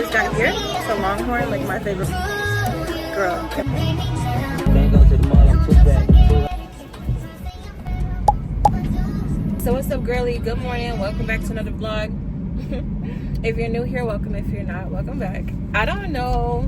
just got here to LongHorn, like my favorite girl. Can't go to the mall, I'm too bad. So what's up, girly? Good morning. Welcome back to another vlog. If you're new here, welcome. If you're not, welcome back. I don't know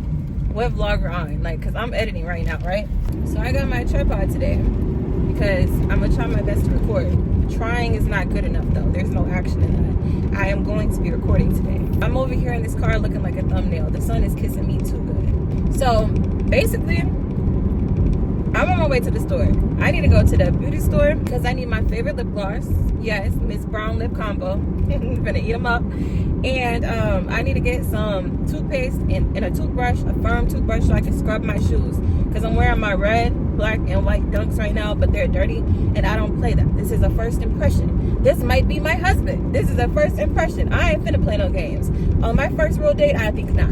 what vlog we're on, like, because I'm editing right now, right? So I got my tripod today because I'm gonna try my best to record. Trying is not good enough though. There's no action in that. I am going to be recording today. I'm over here in this car looking like a thumbnail. The sun is kissing me too good. So basically, I'm on my way to the store. I need to go to the beauty store because I need my favorite lip gloss. Yes, Miss Brown lip combo. I'm gonna eat them up. And I need to get some toothpaste and a toothbrush, a firm toothbrush, so I can scrub my shoes. Because I'm wearing my red, black, and white Dunks right now, but they're dirty, and I don't play them. This is a first impression. This might be my husband. This is a first impression. I ain't finna play no games. On my first real date, I think not.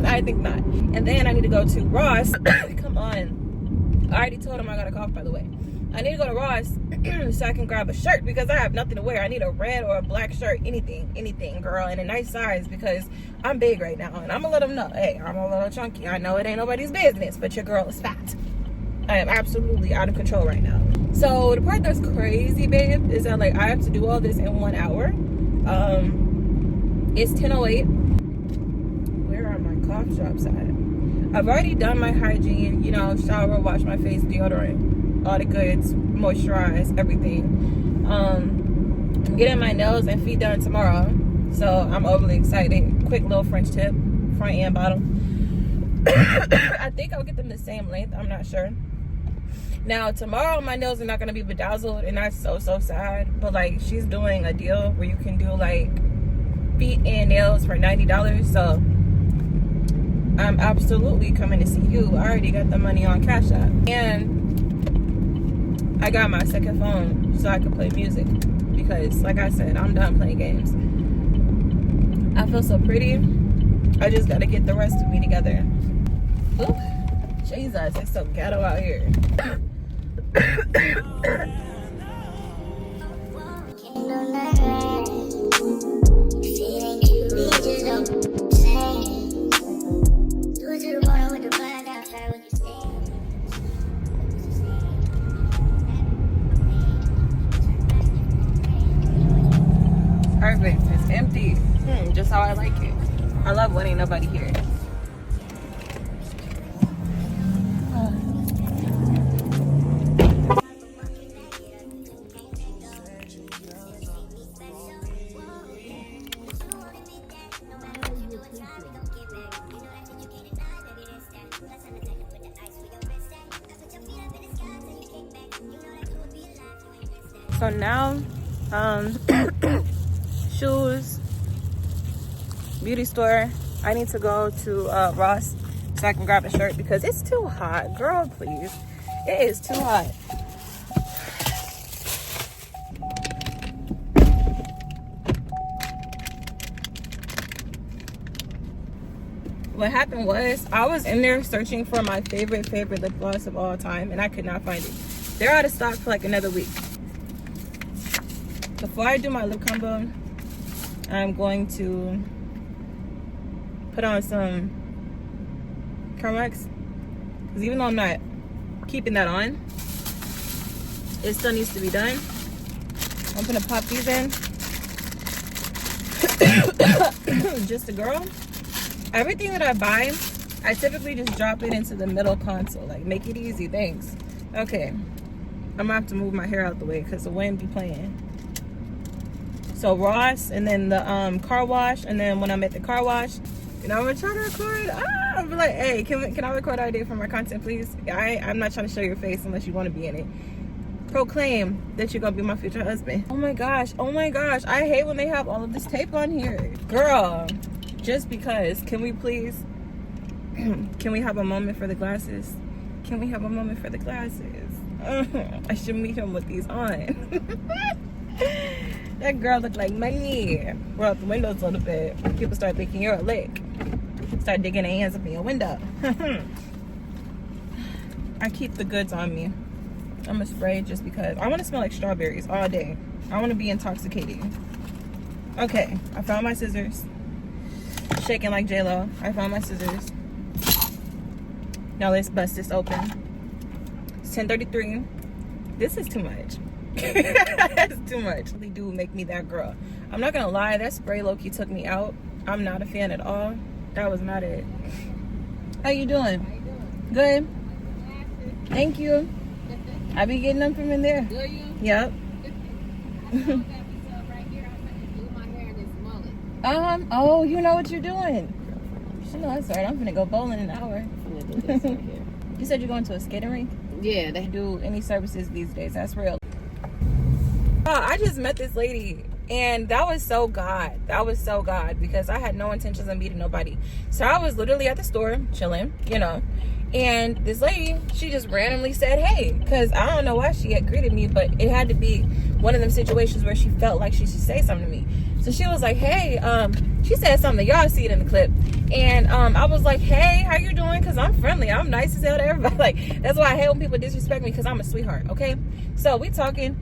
I think not. And then I need to go to Ross. Come on. I already told him I got a cough, by the way. I need to go to Ross so I can grab a shirt because I have nothing to wear. I need a red or a black shirt, anything, girl, in a nice size because I'm big right now. And I'm gonna let them know, hey, I'm a little chunky. I know it ain't nobody's business, but your girl is fat. I am absolutely out of control right now. So the part that's crazy, babe, is that like I have to do all this in 1 hour. It's 10:08. Where are my cough drops at? I've already done my hygiene, you know, shower, wash my face, deodorant, all the goods, moisturize, everything. I'm getting my nails and feet done tomorrow, so I'm overly excited. Quick little French tip, front and bottom. I think I'll get them the same length, I'm not sure. Now, tomorrow my nails are not going to be bedazzled, and that's so sad, but like she's doing a deal where you can do like feet and nails for $90, so I'm absolutely coming to see you. I already got the money on Cash App. And I got my second phone so I can play music. Because, like I said, I'm done playing games. I feel so pretty. I just got to get the rest of me together. Ooh, Jesus, it's so ghetto out here. Perfect. It's empty. Just how I like it. I love when ain't nobody here. So now, shoes, beauty store. I need to go to Ross so I can grab a shirt because it's too hot. Girl, please. It is too hot. What happened was I was in there searching for my favorite lip gloss of all time, and I could not find it. They're out of stock for like another week. Before I do my lip combo, I'm going to put on some Carmex, because even though I'm not keeping that on, it still needs to be done. I'm gonna pop these in. Just a girl. Everything that I buy, I typically just drop it into the middle console, like make it easy, thanks. Okay, I'm gonna have to move my hair out the way because the wind be playing. So Ross, and then the car wash, and then when I'm at the car wash, you know, I'm gonna try to record. I'm like, hey, can I record our day for my content, please? I'm not trying to show your face unless you want to be in it. Proclaim that you're gonna be my future husband. Oh my gosh, I hate when they have all of this tape on here. Girl, just because, can we please, can we have a moment for the glasses? Can we have a moment for the glasses? I should meet him with these on. That girl looked like money. Roll out the windows a little bit. People start thinking you're a lick. Start digging their hands up in your window. I keep the goods on me. I'm gonna spray just because I want to smell like strawberries all day. I want to be intoxicating. Okay, I found my scissors. Shaking like J-Lo. I found my scissors. Now let's bust this open. It's 10:33. This is too much. That's too much. Really do make me that girl. I'm not gonna lie, that spray low-key took me out. I'm not a fan at all. That was not it. How you doing? Good. Thank you. I be getting them from in there. Do you? Yep. Oh, you know what you're doing. You know that's right. I'm gonna go bowling in an hour. You said you're going to a skating rink? Yeah, they Do any services these days? That's real. I just met this lady, and that was so God. That was so God, because I had no intentions of meeting nobody. So I was literally at the store chilling, you know, and this lady, she just randomly said, hey, because I don't know why she had greeted me, but it had to be one of them situations where she felt like she should say something to me. So she was like, hey, she said something, y'all see it in the clip. And I was like, hey, how you doing? Because I'm friendly. I'm nice as hell to everybody. Like, that's why I hate when people disrespect me, because I'm a sweetheart, okay? So we talking,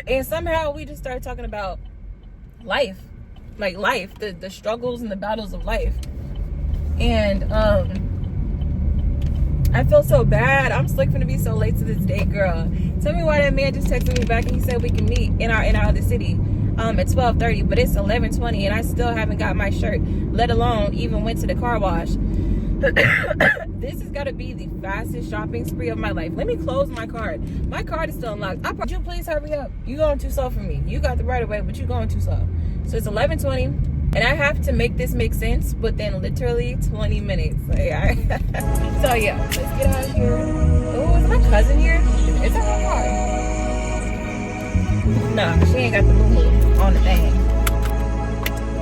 and somehow we just started talking about life. Like life, the struggles and the battles of life. And I feel so bad. I'm slick finna be so late to this date, girl. Tell me why that man just texted me back and he said we can meet in our other city at 12:30, but it's 11:20 and I still haven't got my shirt, let alone even went to the car wash. This has got to be the fastest shopping spree of my life. Let me close my card. My card is still unlocked. Would you please hurry up? You going too slow for me. You got the right of way, but you going too slow. So it's 11:20, and I have to make this make sense within literally 20 minutes. Like, so yeah, let's get out of here. Oh, is my cousin here? Is that her car? Nah, she ain't got the moo on the thing.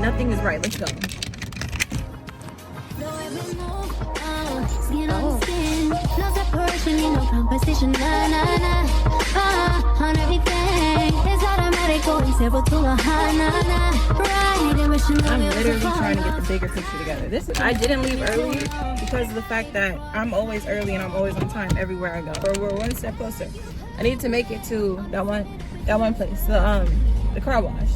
Nothing is right. Let's go. I'm literally trying to get the bigger picture together. I didn't leave early because of the fact that I'm always early and I'm always on time everywhere I go. We're one step closer. I need to make it to that one place, the car wash.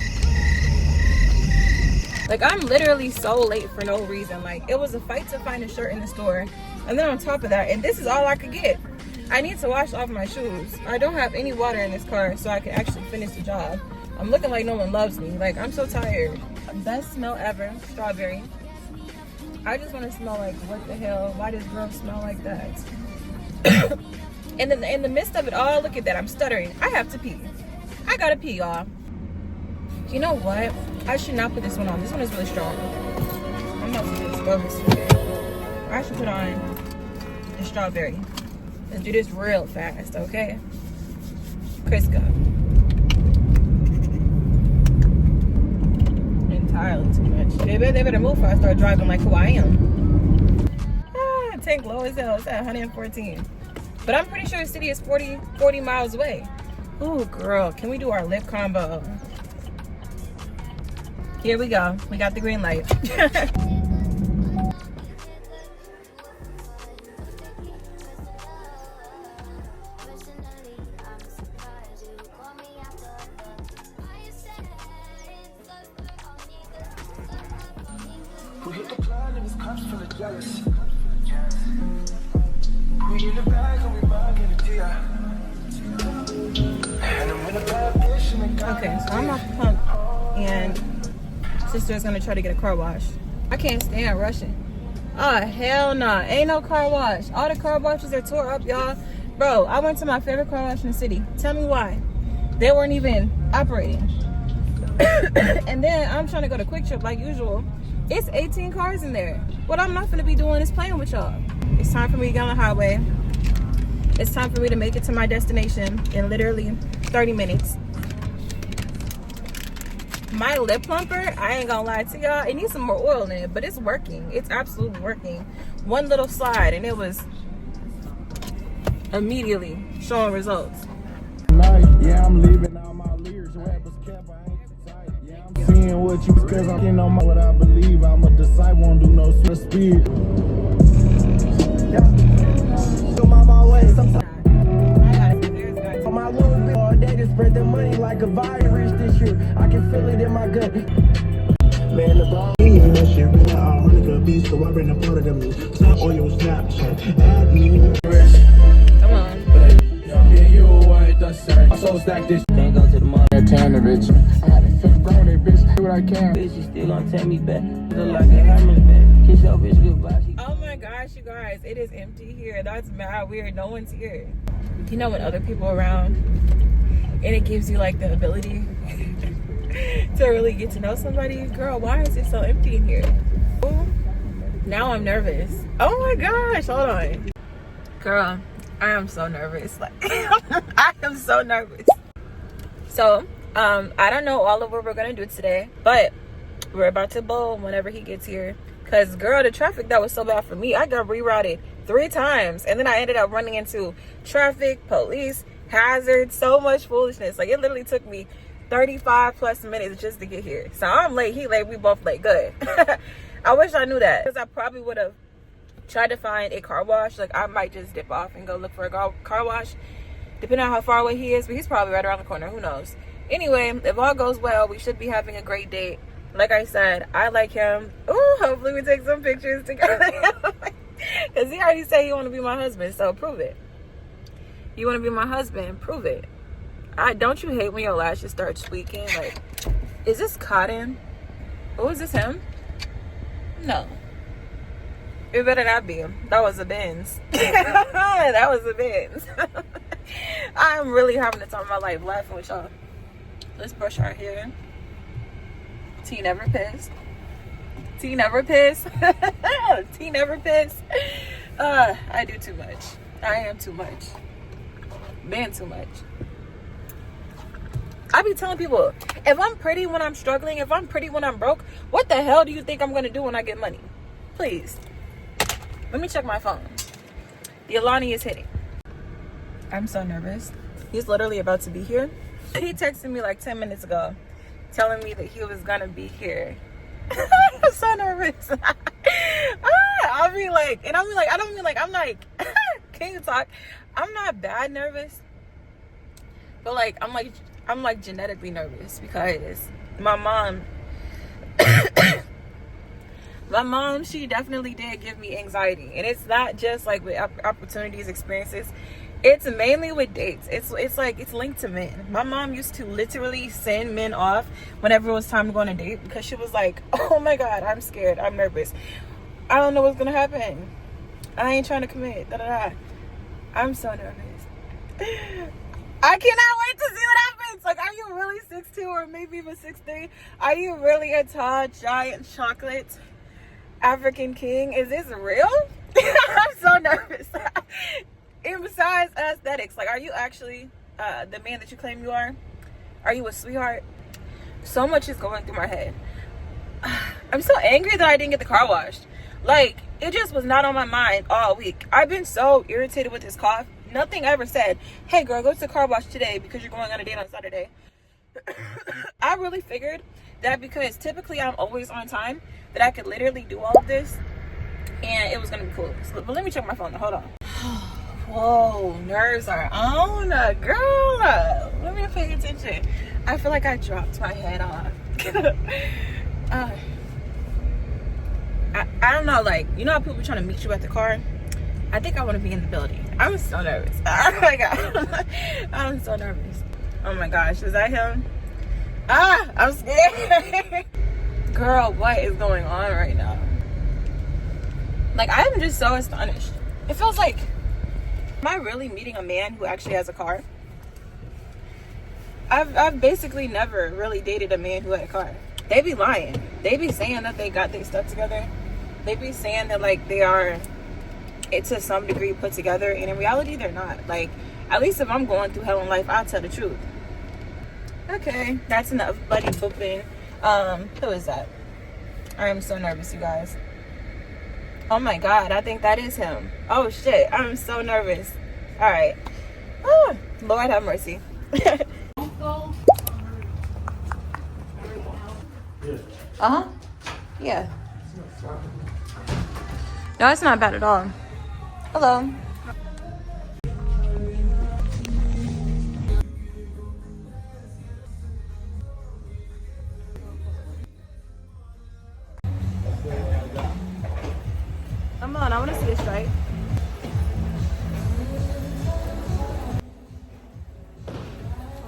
Like, I'm literally so late for no reason. Like, it was a fight to find a shirt in the store, and then on top of that, and this is all I could get, I need to wash off my shoes. I don't have any water in this car so I can actually finish the job. I'm looking like no one loves me. Like, I'm so tired. Best smell ever, strawberry. I just want to smell like, what the hell? Why does girl smell like that? And then in the midst of it all, look at that, I'm stuttering. I have to pee. I gotta pee, y'all. You know what? I should not put this one on. This one is really strong. I'm not supposed to expose this today. I should put on the strawberry. Let's do this real fast, okay? Crisco. Entirely too much. They better move before I start driving like who I am. Tank low as hell. It's at 114. But I'm pretty sure the city is 40 miles away. Ooh, girl. Can we do our lip combo? Here we go. We got the green light. We hit the club and it's cops full of jealous. We in the bag and we bug in the TI. And I'm in a bad position. Okay, so I'm off the pump and sister's gonna try to get a car wash. I can't stand rushing. Oh, hell no. Ain't no car wash. All the car washes are tore up, y'all. Bro, I went to my favorite car wash in the city. Tell me why. They weren't even operating. And then I'm trying to go to Quick Trip like usual. It's 18 cars in there. What I'm not gonna be doing is playing with y'all. It's time for me to get on the highway. It's time for me to make it to my destination in literally 30 minutes. My lip plumper, I ain't gonna lie to y'all, it needs some more oil in it, but it's working. It's absolutely working. One little slide and it was immediately showing results. Yeah, I'm leaving all my leaders. Rappers cap, I ain't tight. Yeah, I'm seeing what you, cause I'm in on my, what I believe. I'm a disciple, won't do no speed. Come on my way, sometimes. On my little bit, all day to spread the money like a virus this year. I can feel it in my gut. Man, the ball, even that shit really a beast, so I bring a part of them. Snap on your Snapchat, add me. Come on. I'm so stacked this. Can't go to the mall. That Tanner bitch. I had to flip on it, bitch. Do what I can. Bitch, you still gonna take me back. Look like a hammer's back. Kiss your bitch goodbye. Oh my gosh, you guys, it is empty here. That's mad weird. No one's here. You know, when other people are around, and it gives you like the ability to really get to know somebody. Girl, why is it so empty in here? Ooh, now I'm nervous. Oh my gosh, hold on. Girl, I am so nervous. Like, I am so nervous. So, I don't know all of what we're gonna do today, but we're about to bowl whenever he gets here. Cause girl, the traffic that was so bad for me, I got rerouted 3 times, and then I ended up running into traffic, police, hazards, so much foolishness. Like, it literally took me 35 plus minutes just to get here. So I'm late, he late, we both late. Good. I wish I knew that, because I probably would have tried to find a car wash. Like, I might just dip off and go look for a car wash, depending on how far away he is, but he's probably right around the corner, who knows. Anyway, if all goes well, we should be having a great date. Like I said, I like him. Ooh, hopefully we take some pictures together. Because he already said he want to be my husband, so prove it. You want to be my husband, prove it. Don't you hate when your lashes start tweaking? Like, is this cotton? Oh, is this him? No. It better not be him. That was a Benz. That was a Benz. I'm really having the time of my life laughing with y'all. Let's brush our hair. T never pissed. T never pissed. T never pissed. I do too much. I am too much. Man, too much. I be telling people, if I'm pretty when I'm struggling, if I'm pretty when I'm broke, what the hell do you think I'm gonna do when I get money? Please. Let me check my phone. The Alani is hitting. I'm so nervous. He's literally about to be here. He texted me like 10 minutes ago, telling me that he was gonna be here. I'm so nervous. I'll be like, and I'm like, I don't mean like, I'm like, can you talk? I'm not bad nervous, but like, I'm like genetically nervous because my mom, she definitely did give me anxiety, and it's not just like with opportunities, experiences. It's mainly with dates. It's like, it's linked to men. My mom used to literally send men off whenever it was time to go on a date because she was like, oh my God, I'm scared. I'm nervous. I don't know what's going to happen. I ain't trying to commit. Da-da-da. I'm so nervous. I cannot wait to see what happens. Like, are you really 6'2" or maybe even 6'3"? Are you really a tall, giant, chocolate African king? Is this real? I'm so nervous. And besides aesthetics, like, are you actually the man that you claim you are? Are you a sweetheart? So much is going through my head. I'm so angry that I didn't get the car washed. Like, it just was not on my mind all week. I've been so irritated with this cough. Nothing ever said, hey girl, go to the car wash today because you're going on a date on Saturday. I really figured that because typically I'm always on time, that I could literally do all of this and it was gonna be cool. So, but let me check my phone. Hold on. Whoa, nerves are on, girl. Let me pay attention. I feel like I dropped my head off. I don't know, like, you know how people trying to meet you at the car? I think I want to be in the building. I'm so nervous. Oh my God. I'm so nervous. Oh my gosh, is that him? I'm scared. Girl, what is going on right now? Like, I'm just so astonished. It feels like, am I really meeting a man who actually has a car? I've basically never really dated a man who had a car. They be lying. They be saying that they got their stuff together. They be saying that, like, they are, to some degree, put together, and in reality they're not. Like, at least if I'm going through hell in life, I'll tell the truth. Okay, that's enough buddy booping. Who is that? I am so nervous, you guys. Oh my God, I think that is him. Oh shit, I'm so nervous. All right. Oh, Lord have mercy. Uh-huh. Yeah. No, it's not bad at all. Hello. Come on, I want to see the stripe.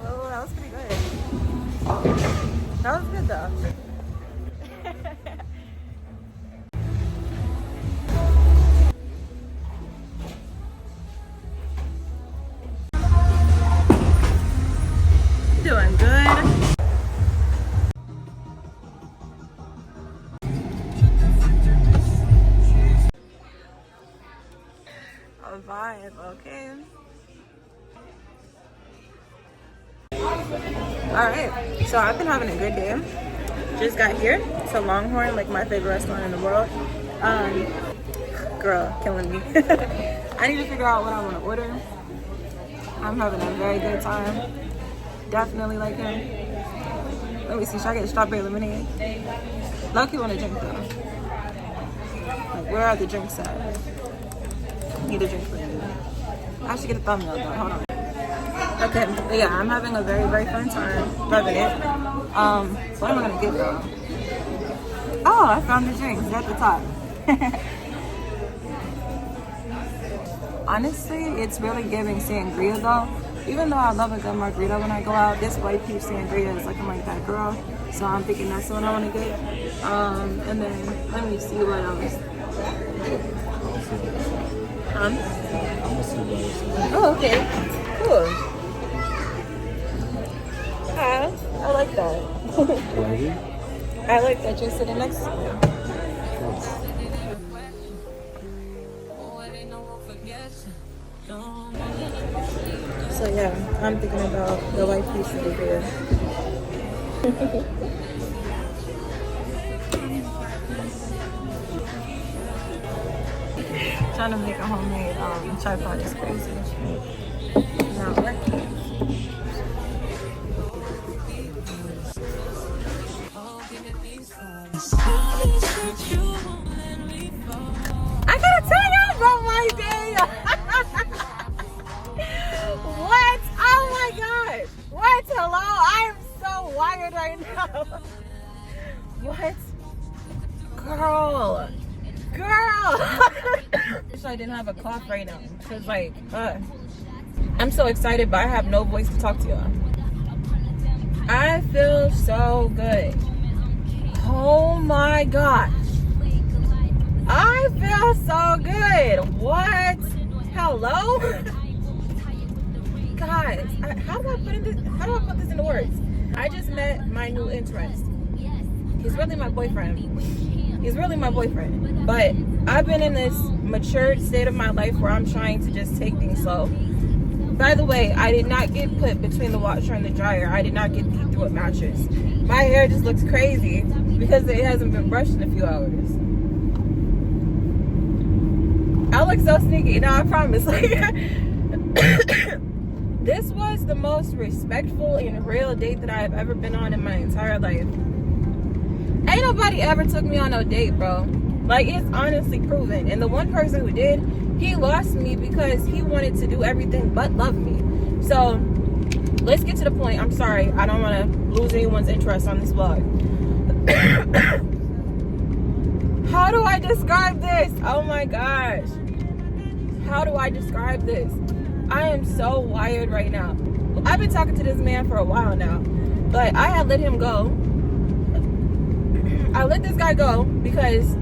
Oh, that was pretty good. That was good though. Doing good. A vibe, okay. Alright, so I've been having a good day. Just got here to LongHorn, like my favorite restaurant in the world. Girl, killing me. I need to figure out what I want to order. I'm having a very good time. Definitely like him. Let me see, should I get strawberry lemonade? Lucky want a drink though. Like, where are the drinks at? Need a drink for you. I should get a thumbnail though, hold on. Okay, but yeah, I'm having a very, very fun time. Loving it. What am I gonna get though? Oh, I found the drinks, it's at the top. Honestly, it's really giving sangria though. Even though I love a good margarita when I go out, this white peach sangria is looking like that girl. So I'm thinking that's the one I want to get. And then let me see what else. Oh, okay. Cool. I like that. I like that you're sitting next to me. So yeah, I'm thinking about the white piece over here. Trying to make a homemade tripod is crazy. Not working. I gotta tell you about my day. What? Oh my god. What? Hello? I am so wired right now. What? Girl. Wish I didn't have a cough right now. Cause like, I'm so excited, but I have no voice to talk to y'all. I feel so good. Oh my gosh. I feel so good. What? Hello? Guys, how do I put this into words? I just met my new interest. He's really my boyfriend. But I've been in this matured state of my life where I'm trying to just take things slow. By the way, I did not get put between the washer and the dryer. I did not get beat through a mattress. My hair just looks crazy because it hasn't been brushed in a few hours. I look so sneaky. No, I promise. This was the most respectful and real date that I have ever been on in my entire life. Ain't nobody ever took me on no date, bro. Like, it's honestly proven. And the one person who did, he lost me because he wanted to do everything but love me. So, let's get to the point. I'm sorry. I don't want to lose anyone's interest on this vlog. How do I describe this? Oh my gosh. How do I describe this? I am so wired right now. I've been talking to this man for a while now, but I had let him go. I let this guy go because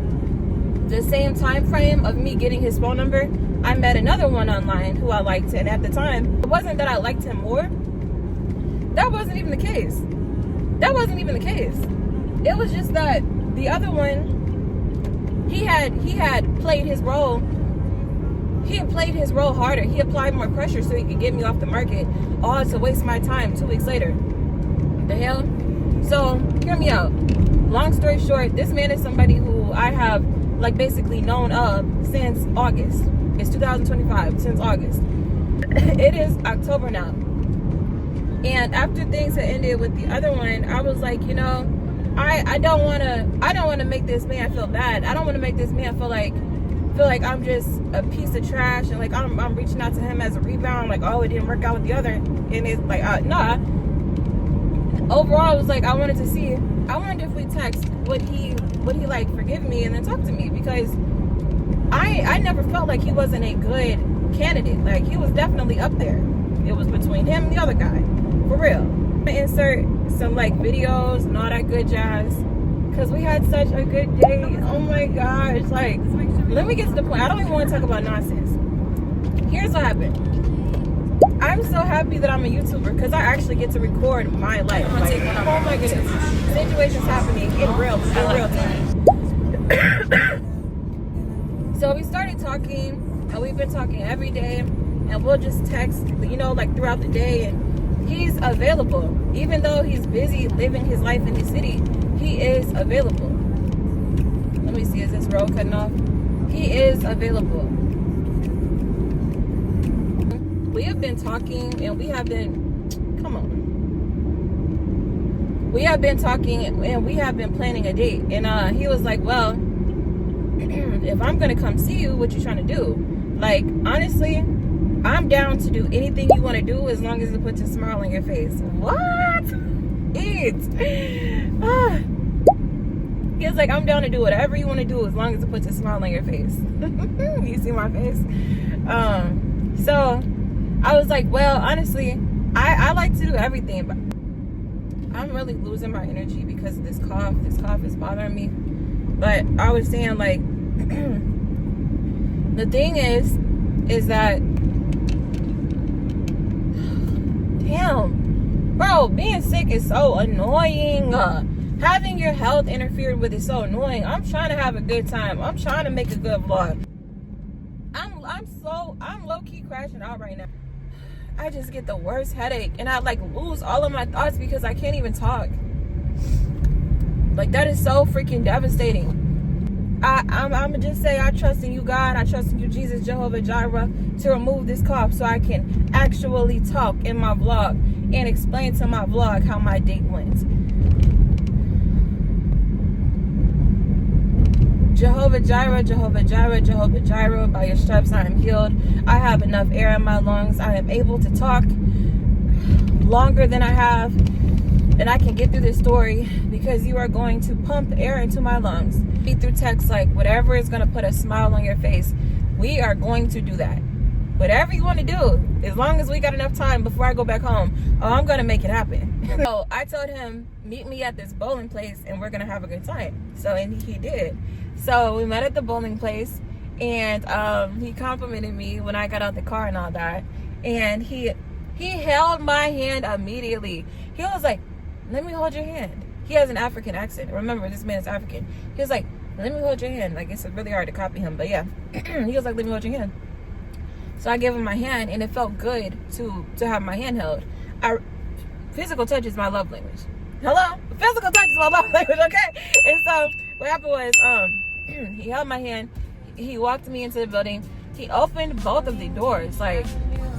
the same time frame of me getting his phone number, I met another one online who I liked, and at the time, it wasn't that I liked him more. That wasn't even the case. It was just that the other one, he had played his role. He had played his role harder. He applied more pressure so he could get me off the market, all to waste my time 2 weeks later. The hell? So, hear me out. Long story short, this man is somebody who I have, like, basically known of since August. It's 2025, since August. It is October now. And after things had ended with the other one, I was like, you know, I don't want to make this man feel bad. I don't want to make this man feel like I'm just a piece of trash, and like I'm reaching out to him as a rebound, like, oh, it didn't work out with the other, and it's like, nah. Overall, it was like, I wondered if we text, would he like forgive me and then talk to me, because I never felt like he wasn't a good candidate. Like, he was definitely up there. It was between him and the other guy, for real. I insert some like videos and all that good jazz, because we had such a good day. Oh my gosh, like, let me get to the point. I don't even want to talk about nonsense. Here's what happened. I'm so happy that I'm a YouTuber, because I actually get to record my life. Like, oh my goodness, situations happening in real time. So we started talking, and we've been talking every day, and we'll just text, you know, like throughout the day, and he's available. Even though he's busy living his life in the city, he is available. Let me see, is this road cutting off? He is available. We have been talking, and we have been, come on. We have been talking, and we have been planning a date. And he was like, well, if I'm gonna come see you, what you trying to do? Like, honestly, I'm down to do anything you want to do as long as it puts a smile on your face. What? He was like, I'm down to do whatever you want to do as long as it puts a smile on your face. You see my face? So I was like, well, honestly, I like to do everything, but I'm really losing my energy because of this cough. This cough is bothering me. But I was saying, like, the thing is that, damn, bro, being sick is so annoying. Having your health interfered with is so annoying. I'm trying to have a good time. I'm trying to make a good vlog. I'm low-key crashing out right now. I just get the worst headache, and I like lose all of my thoughts because I can't even talk. Like, that is so freaking devastating. I'm gonna just say, I trust in you, God. I trust in you, Jesus, Jehovah Jireh, to remove this cough so I can actually talk in my vlog and explain to my vlog how my date went. Jehovah Jireh, Jehovah Jireh, Jehovah Jireh, by your stripes I am healed. I have enough air in my lungs. I am able to talk longer than I have, and I can get through this story because you are going to pump air into my lungs. Be through text, like, whatever is going to put a smile on your face, we are going to do that. Whatever you want to do, as long as we got enough time before I go back home, I'm going to make it happen. So I told him, meet me at this bowling place and we're going to have a good time. So, and he did. So we met at the bowling place, and he complimented me when I got out the car and all that. And he held my hand immediately. He was like, let me hold your hand. He has an African accent. Remember, this man is African. He was like, let me hold your hand. Like, it's really hard to copy him, but yeah. He was like, let me hold your hand. So I gave him my hand, and it felt good to have my hand held. Physical touch is my love language. Hello? Physical touch is my love language, okay? And so what happened was, he held my hand. He walked me into the building. He opened both of the doors. Like,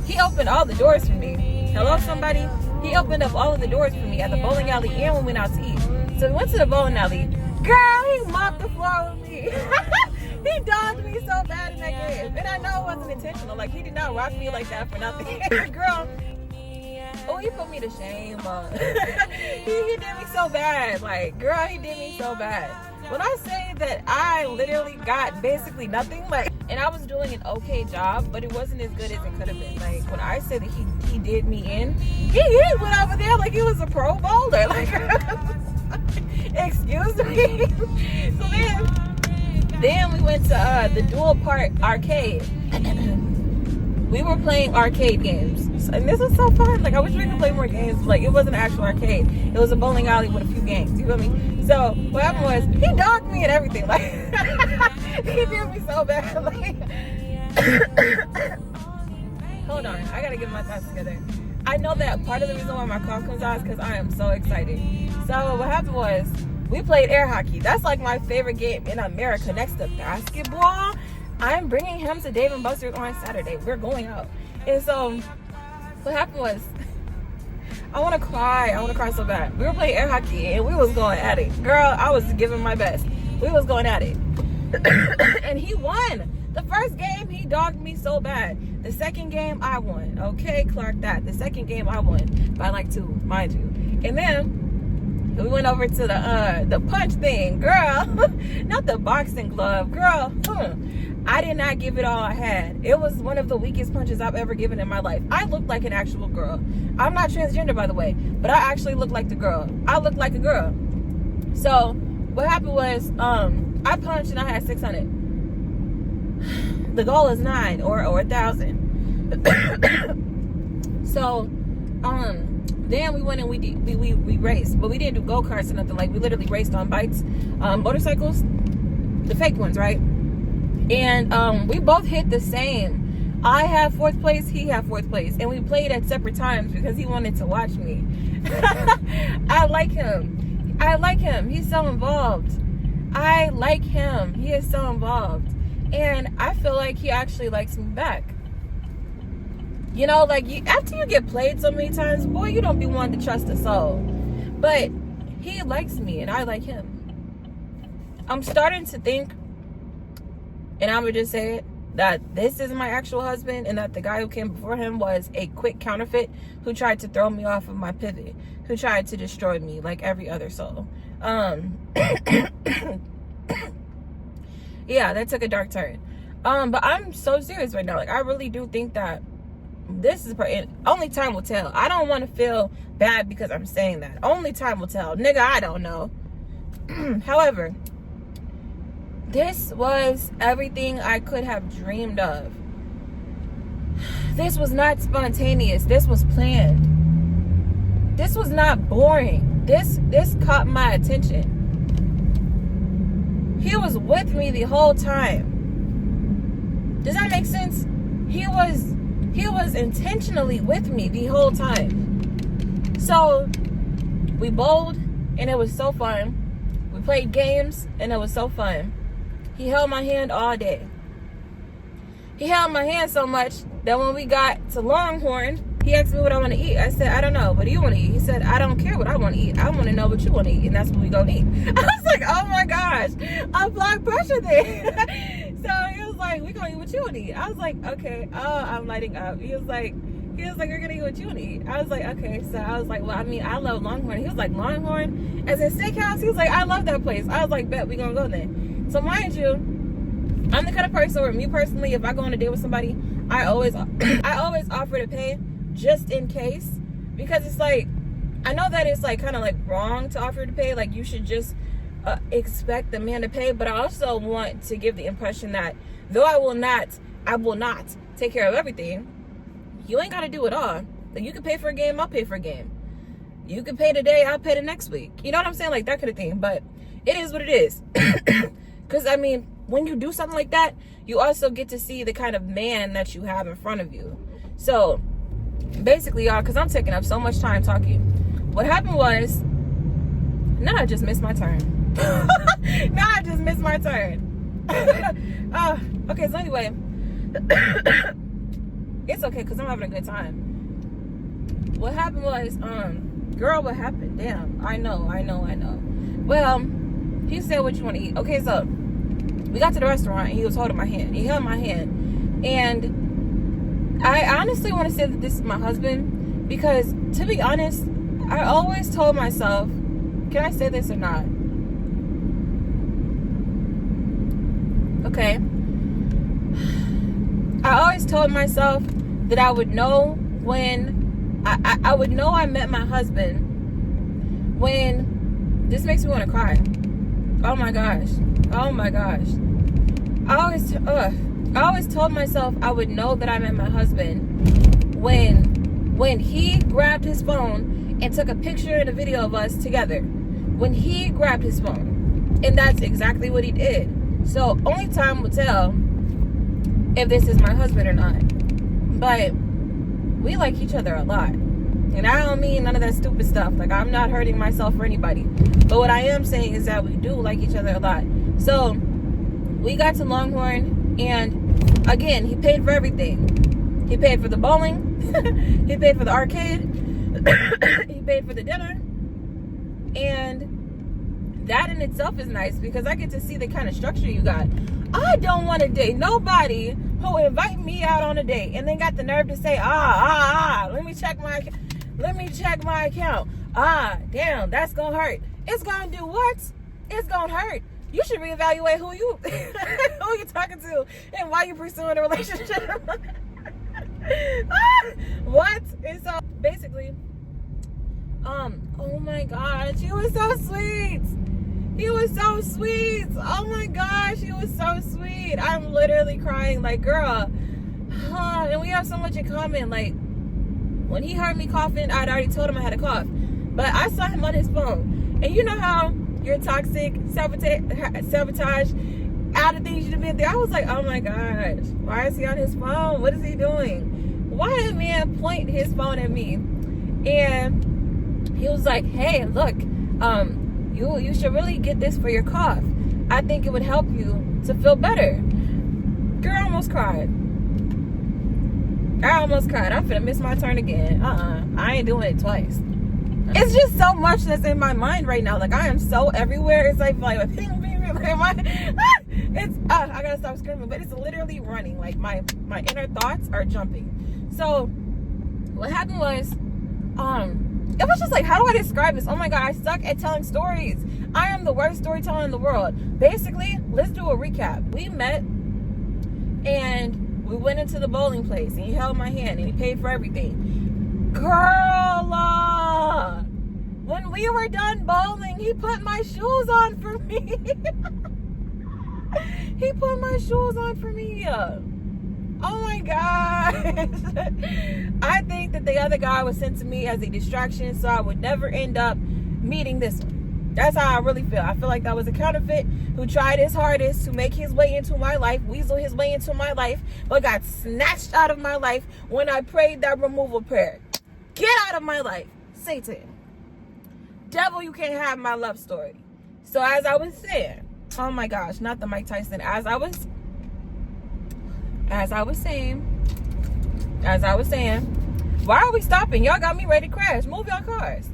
he opened all the doors for me. Hello, somebody? He opened up all of the doors for me at the bowling alley, and we went out to eat. So we went to the bowling alley. Girl, he mopped the floor with me. He dogged me so bad in that game. And I know it wasn't intentional. Like, he did not rock me like that for nothing. Girl, oh, he put me to shame. He did me so bad. Like, girl, he did me so bad. When I say that I literally got basically nothing, like, and I was doing an okay job, but it wasn't as good as it could have been. Like, when I said that he did me in, he went over there like he was a pro bowler. Like, excuse me. So then we went to the dual part arcade. We were playing arcade games, and this was so fun. Like, I wish we could play more games. Like, it wasn't an actual arcade. It was a bowling alley with a few games. You feel me? So what happened was, he dogged me and everything. Like, he did me so bad. Like, hold on, I gotta get my thoughts together. I know that part of the reason why my cough comes out is because I am so excited. So what happened was, we played air hockey. That's like my favorite game in America next to basketball. I'm bringing him to Dave & Buster's on Saturday. We're going out. And so what happened was, I want to cry. I want to cry so bad. We were playing air hockey, and we was going at it. Girl, I was giving my best. We was going at it. And he won. The first game, he dogged me so bad. The second game, I won. Okay, Clark that. The second game, I won by like 2, mind you. And then We went over to the punch thing, girl. Not the boxing glove, girl. I did not give it all I had. It was one of the weakest punches I've ever given in my life. I looked like an actual girl. I'm not transgender, by the way, but I actually looked like the girl. I looked like a girl. So what happened was, I punched and I had 600. The goal is 9 or 1,000. So, then we went and we raced, but we didn't do go-karts or nothing. Like, we literally raced on bikes, motorcycles, the fake ones, right? And we both hit the same. I had 4th place, he had 4th place, and we played at separate times because he wanted to watch me. I like him. He's so involved. I like him. He is so involved. And I feel like he actually likes me back. You know, like, after you get played so many times, boy, you don't be wanting to trust a soul. But he likes me and I like him. I'm starting to think, and I'm gonna just say it, that this is my actual husband and that the guy who came before him was a quick counterfeit who tried to throw me off of my pivot, who tried to destroy me like every other soul. Yeah, that took a dark turn. But I'm so serious right now. Like, I really do think that this is only time will tell. I don't want to feel bad because I'm saying that. Only time will tell. Nigga, I don't know. However, this was everything I could have dreamed of. This was not spontaneous. This was planned. This was not boring. This caught my attention. He was with me the whole time. Does that make sense? He was intentionally with me the whole time. So we bowled and it was so fun. We played games and it was so fun. He held my hand all day. He held my hand so much that when we got to LongHorn, he asked me what I want to eat. I said, I don't know. What do you want to eat? He said, I don't care what I want to eat. I want to know what you want to eat, and that's what we gonna eat. I was like, oh my gosh, a blood pressure thing. So he was like, we gonna eat what you want to eat. I was like, okay. Oh, I'm lighting up. He was like, you're gonna eat what you want to eat. I was like, okay. So I was like, well, I mean, I love LongHorn. He was like, LongHorn as in steakhouse? He was like, I love that place. I was like, bet, we gonna go there. So mind you, I'm the kind of person where me personally, if I go on a date with somebody, I always offer to pay just in case, because it's like, I know that it's like kind of like wrong to offer to pay. Like, you should just expect the man to pay. But I also want to give the impression that though I will not take care of everything, you ain't got to do it all. Like, you can pay for a game, I'll pay for a game. You can pay today, I'll pay the next week. You know what I'm saying? Like, that kind of thing. But it is what it is. Because, I mean, when you do something like that, you also get to see the kind of man that you have in front of you. So, basically, y'all, because I'm taking up so much time talking, what happened was, now I just missed my turn. Okay, so anyway, it's okay, because I'm having a good time. What happened was, girl, what happened? Damn, I know. Well, he said, what you want to eat? Okay, so we got to the restaurant and he was holding my hand. He held my hand. And I honestly want to say that this is my husband, because to be honest, I always told myself, can I say this or not? Okay. I always told myself that I would know when I would know I met my husband when, this makes me want to cry. Oh my gosh. I always told myself I would know that I met my husband when he grabbed his phone and took a picture and a video of us together. When he grabbed his phone. And that's exactly what he did. So only time will tell if this is my husband or not. But we like each other a lot. And I don't mean none of that stupid stuff. Like, I'm not hurting myself or anybody. But what I am saying is that we do like each other a lot. So we got to LongHorn, and again, he paid for everything. He paid for the bowling. He paid for the arcade. He paid for the dinner. And that in itself is nice, because I get to see the kind of structure you got. I don't want to date nobody who invite me out on a date and then got the nerve to say, let me check my account. let me check my account. Ah, damn, that's gonna hurt. It's gonna do what? It's gonna hurt. You should reevaluate who you talking to and why you pursuing a relationship. What? And so basically, oh my gosh, he was so sweet. He was so sweet. Oh my gosh, he was so sweet. I'm literally crying like, girl. And we have so much in common. Like, when he heard me coughing, I'd already told him I had a cough. But I saw him on his phone. And you know how you're toxic, sabotage, out of things you've been through. I was like, oh my gosh, why is he on his phone? What is he doing? Why did a man point his phone at me? And he was like, hey, look, you should really get this for your cough. I think it would help you to feel better. Girl, I almost cried. I'm finna miss my turn again. I ain't doing it twice. It's just so much that's in my mind right now. Like, I am so everywhere. It's like I gotta stop screaming, but it's literally running. Like, my inner thoughts are jumping. So what happened was, it was just like, how do I describe this? Oh my God, I suck at telling stories. I am the worst storyteller in the world. Basically, let's do a recap. We met and we went into the bowling place and he held my hand and he paid for everything. Girl, when we were done bowling, he put my shoes on for me. He put my shoes on for me. Oh my gosh. I think that the other guy was sent to me as a distraction so I would never end up meeting this one. That's how I really feel. I feel like that was a counterfeit who tried his hardest to make his way into my life, weasel his way into my life, but got snatched out of my life when I prayed that removal prayer. Get out of my life, Satan. Devil, you can't have my love story. So as I was saying, oh my gosh, not the Mike Tyson. As I was saying, why are we stopping? Y'all got me ready to crash. Move your cars.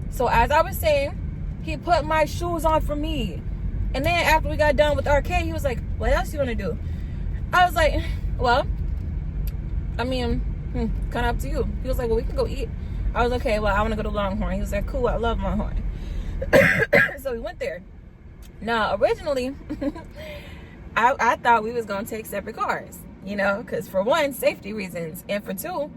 So as I was saying, he put my shoes on for me. And then after we got done with arcade, he was like, what else you want to do? I was like, well, I mean, kind of up to you. He was like, well, we can go eat. I was like, okay, well, I want to go to LongHorn. He was like, cool, I love LongHorn. So we went there. Now, originally, I thought we was going to take separate cars, you know, because for one, safety reasons. And for two,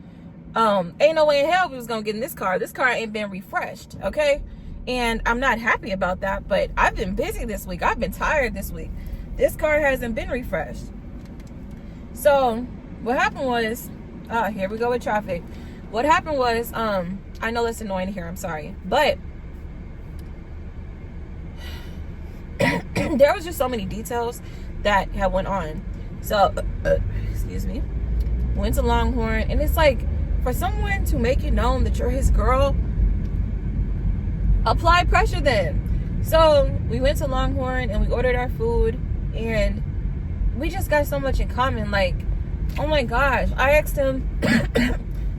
ain't no way in hell we was going to get in this car. This car ain't been refreshed, okay? And I'm not happy about that, but I've been busy this week. I've been tired this week. This car hasn't been refreshed. So what happened was, here we go with traffic. What happened was, I know that's annoying to hear, I'm sorry, but there was just so many details that had went on. So, excuse me, went to LongHorn, and it's like, for someone to make it known that you're his girl, apply pressure then. So we went to LongHorn and we ordered our food, and we just got so much in common. Like, oh my gosh, I asked him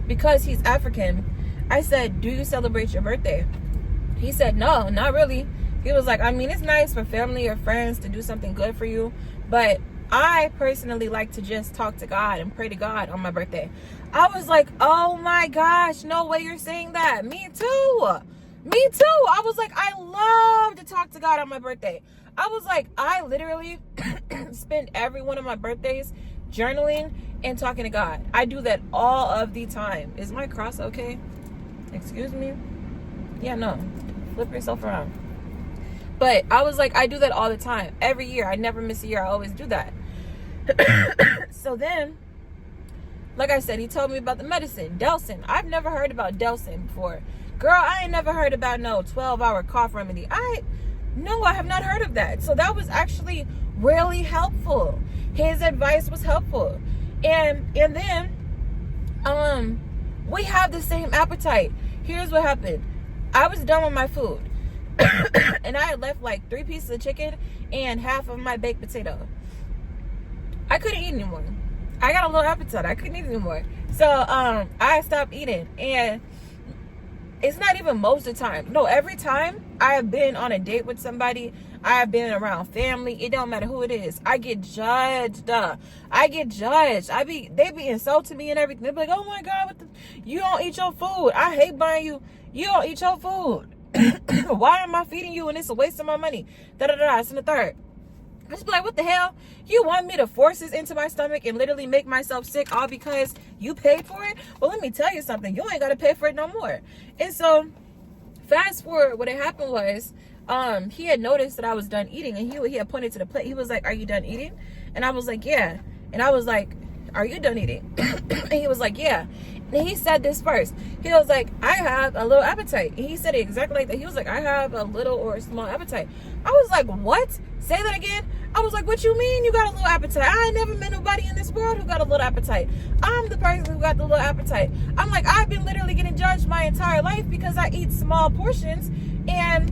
because he's African, I said, do you celebrate your birthday? He said, no, not really. He was like, I mean, it's nice for family or friends to do something good for you, but I personally like to just talk to God and pray to God on my birthday. I was like, oh my gosh, no way you're saying that. Me too. Me too. I was like, I love to talk to God on my birthday. I was like, I literally spend every one of my birthdays journaling and talking to God. I do that all of the time. Is my cross okay? Excuse me? Yeah, no. Flip yourself around. But I was like, I do that all the time. Every year. I never miss a year. I always do that. So then, like I said, he told me about the medicine, Delsin. I've never heard about Delsin before. Girl, I ain't never heard about no 12-hour cough remedy. No, I have not heard of that. So that was actually really helpful. His advice was helpful. And then, we have the same appetite. Here's what happened. I was done with my food. And I had left like 3 pieces of chicken and half of my baked potato. I couldn't eat anymore. I got a little appetite. I couldn't eat anymore. So I stopped eating. And it's not even most of the time. No, every time I have been on a date with somebody, I have been around family. It don't matter who it is. I get judged. I get judged. They be insulting me and everything. They be like, oh my God, you don't eat your food. I hate buying you. You don't eat your food. Why am I feeding you and it's a waste of my money? It's in the third. I just be like, what the hell? You want me to force this into my stomach and literally make myself sick all because you paid for it? Well, let me tell you something. You ain't got to pay for it no more. And so, fast forward, what had happened was, he had noticed that I was done eating, and he had pointed to the plate. He was like, are you done eating? And I was like, yeah. And I was like, are you done eating? And he was like, yeah. And he said this first. He was like, I have a little appetite. And he said it exactly like that. He was like, I have a little or a small appetite. I was like, what? Say that again. I was like, what you mean you got a little appetite? I ain't never met nobody in this world who got a little appetite. I'm the person who got the little appetite. I'm like, I've been literally getting judged my entire life because I eat small portions, and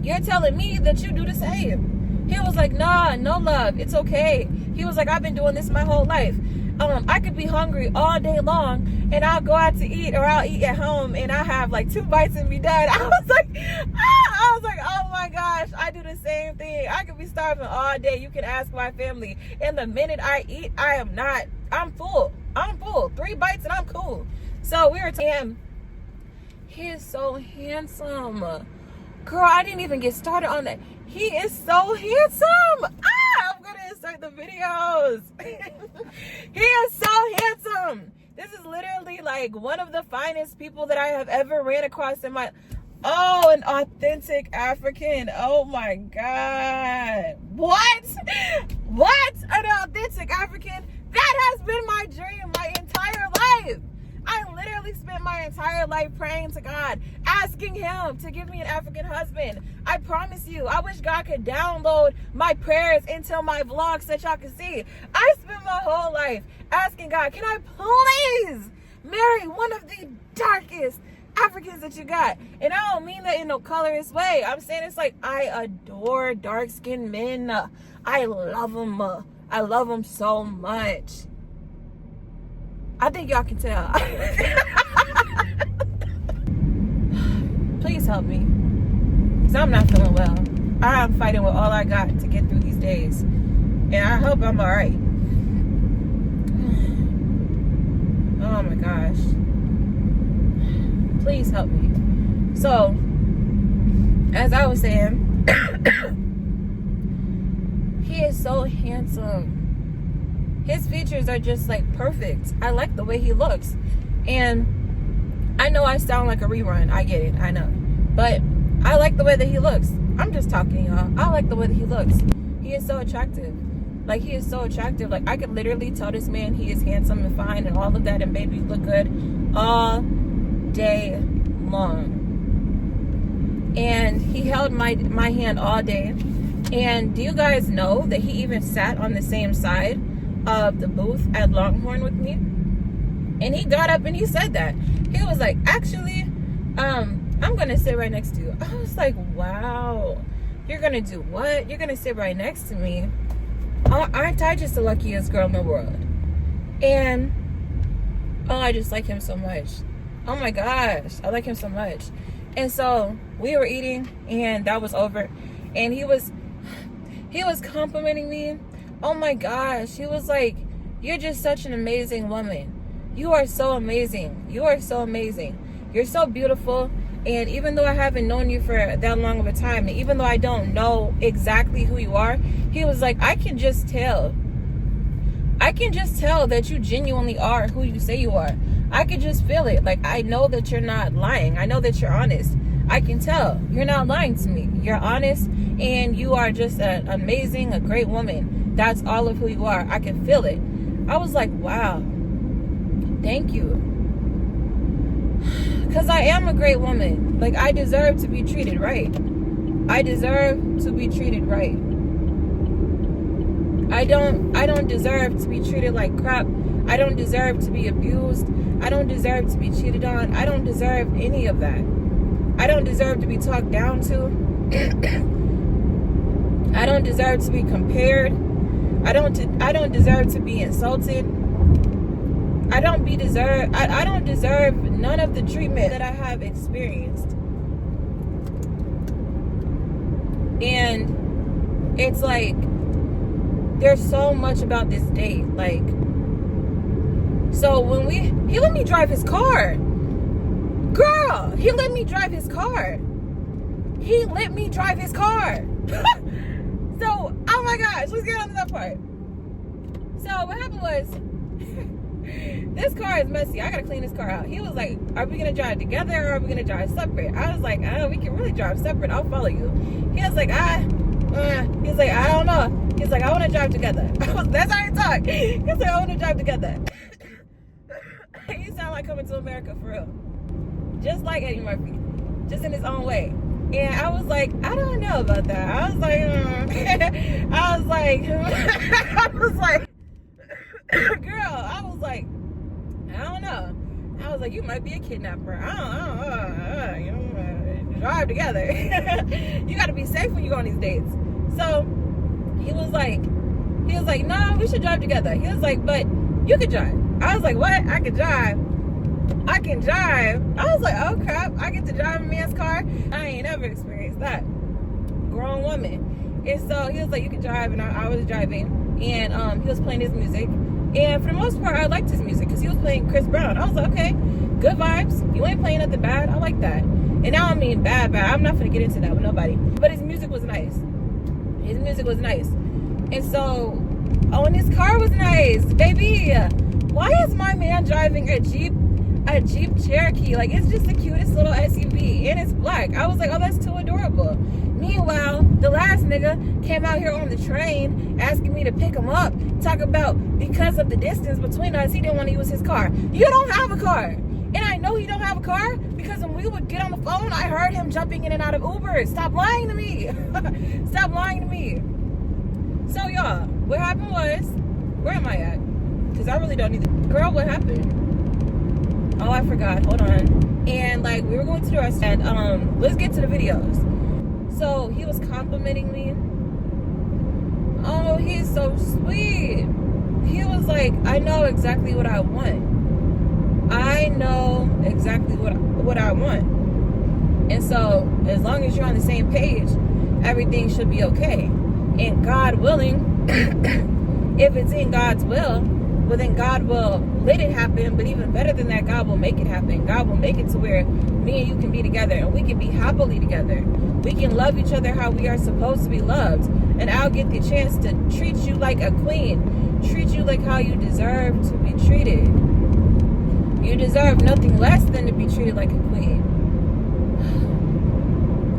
you're telling me that you do the same. He was like, nah, no love. It's okay. He was like, I've been doing this my whole life. I could be hungry all day long and I'll go out to eat, or I'll eat at home and I'll have like 2 bites and be done. I was like, oh my gosh, I do the same thing. I could be starving all day. You can ask my family. And the minute I eat, I'm full. 3 bites and I'm cool. So we were talking. He is so handsome. Girl, I didn't even get started on that. He is so handsome. I'm gonna insert the videos. He is so handsome. This is literally like one of the finest people that I have ever ran across in my... Oh, an authentic African. Oh my God. What? An authentic African? That has been my dream my entire life. I literally spent my entire life praying to God, asking him to give me an African husband. I promise you, I wish God could download my prayers into my vlogs so that y'all can see. I spent my whole life asking God, can I please marry one of the darkest Africans that you got? And I don't mean that in no colorist way. I'm saying it's like, I adore dark-skinned men. I love them. I love them so much. I think y'all can tell. Please help me, because I'm not feeling well. I'm fighting with all I got to get through these days, and I hope I'm all right. Oh my gosh. Please help me. So, as I was saying, he is so handsome. His features are just like perfect. I like the way he looks. And I know I sound like a rerun. I get it. I know. But I like the way that he looks. I'm just talking, y'all. I like the way that he looks. He is so attractive. Like, he is so attractive. Like, I could literally tell this man he is handsome and fine and all of that, and baby look good all day long. And he held my hand all day. And do you guys know that he even sat on the same side of the booth at LongHorn with me? And he got up and he said that. He was like, actually, I'm gonna sit right next to you. I was like, wow, you're gonna do what? You're gonna sit right next to me? Aren't I just the luckiest girl in the world? And oh, I just like him so much. Oh my gosh, I like him so much. And so we were eating, and that was over, and he was complimenting me. Oh my gosh, he was like, you're just such an amazing woman. You are so amazing. You are so amazing. You're so beautiful. And even though I haven't known you for that long of a time, and even though I don't know exactly who you are, he was like, I can just tell. I can just tell that you genuinely are who you say you are. I can just feel it. Like, I know that you're not lying. I know that you're honest. I can tell. You're not lying to me. You're honest, and you are just an amazing, a great woman. That's all of who you are. I can feel it. I was like, wow. Thank you. Because I am a great woman. Like, I deserve to be treated right. I deserve to be treated right. I don't deserve to be treated like crap. I don't deserve to be abused. I don't deserve to be cheated on. I don't deserve any of that. I don't deserve to be talked down to. I don't deserve to be compared. I don't deserve to be insulted. I don't deserve none of the treatment that I have experienced. And it's like there's so much about this date. Like, so when he let me drive his car. Girl, he let me drive his car. He let me drive his car. So, oh my gosh, let's get on to that part. So what happened was, this car is messy. I gotta clean this car out. He was like, are we gonna drive together or are we gonna drive separate? I was like, we can really drive separate. I'll follow you. He was like, I don't know. He's like, I wanna drive together. That's how he talk. He's like, I wanna drive together. He sound like Coming to America for real. Just like Eddie Murphy. Just in his own way. And I was like, I don't know about that. I was like, girl, I was like, I don't know. I was like, you might be a kidnapper. I don't drive together. You got to be safe when you go on these dates. So he was like, no, we should drive together. He was like, but you could drive. I was like, what? I can drive. I can drive. I was like, oh crap, I get to drive a man's car. I ain't ever experienced that. Grown woman. And so he was like, you can drive, and I was driving, and he was playing his music. And for the most part, I liked his music because he was playing Chris Brown. I was like, okay, good vibes. You ain't playing nothing bad. I like that. And now I mean bad. I'm not gonna get into that with nobody. But his music was nice. His music was nice. And so, and his car was nice, baby. Why is my man driving a Jeep Cherokee? Like, it's just the cutest little SUV, and it's black. I was like, oh, that's too adorable. Meanwhile, the last nigga came out here on the train asking me to pick him up, talk about because of the distance between us, he didn't want to use his car. You don't have a car. And I know he don't have a car because when we would get on the phone, I heard him jumping in and out of Ubers. Stop lying to me. Stop lying to me. So y'all, what happened was, where am I at? Because I really don't need to. Girl, what happened? Oh, I forgot. Hold on. And like, we were going to the restaurant. Let's get to the videos. So he was complimenting me. Oh, he's so sweet. He was like, I know exactly what I want. I know exactly what I want. And so as long as you're on the same page, everything should be okay. And God willing, if it's in God's will, well then God will let it happen. But even better than that, God will make it happen. God will make it to where me and you can be together and we can be happily together. We can love each other how we are supposed to be loved. And I'll get the chance to treat you like a queen. Treat you like how you deserve to be treated. You deserve nothing less than to be treated like a queen.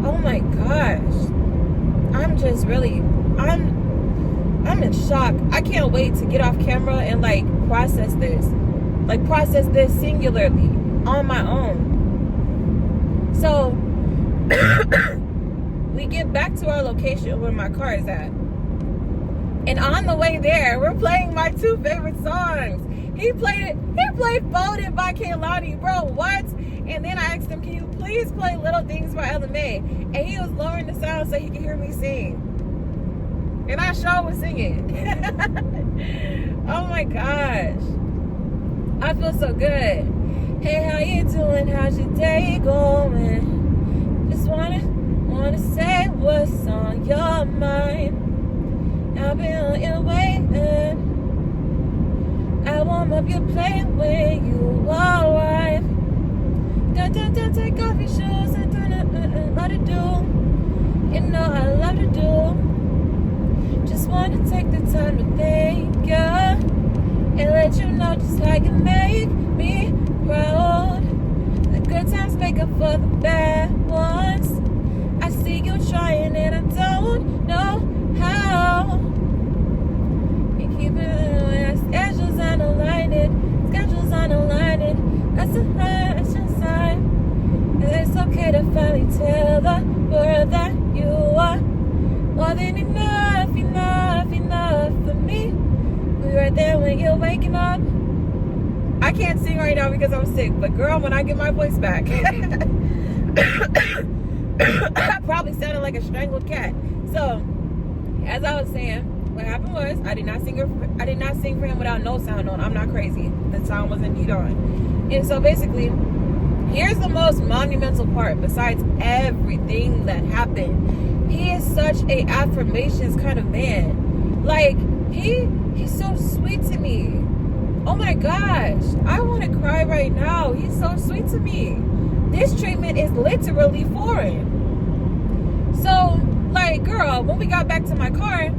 Oh my gosh. I'm just really, I'm in shock. I can't wait to get off camera and like process this singularly on my own. So we get back to our location where my car is at, and on the way there we're playing my two favorite songs. He played Folded by Kehlani, bro, what? And then I asked him, can you please play Little Things by LMA? And he was lowering the sound so he could hear me sing. And I sure was singing. Oh my gosh. I feel so good. Hey, how you doing? How's your day going? Just wanna say what's on your mind. I've been on your way, man. I warm up your plate when you arrive. Don't take off your shoes and what to do. You know I love to do. Just wanna take the time to thank you and let you know just how you make me proud. The good times make up for the bad ones. I see you trying and I don't know how. You keep it when schedules unaligning. That's a sign. And it's okay to finally tell the world that you are more than enough for me. We're right there when you're waking up. I can't sing right now because I'm sick, but girl, when I get my voice back, I probably sounded like a strangled cat. So, as I was saying, what happened was I did not sing for him without no sound on. I'm not crazy. The sound was indeed on. And so basically, here's the most monumental part besides everything that happened. he is such a affirmations kind of man. Like, he's so sweet to me. Oh my gosh, I want to cry right now. He's so sweet to me. This treatment is literally foreign. So, like, girl, when we got back to my car,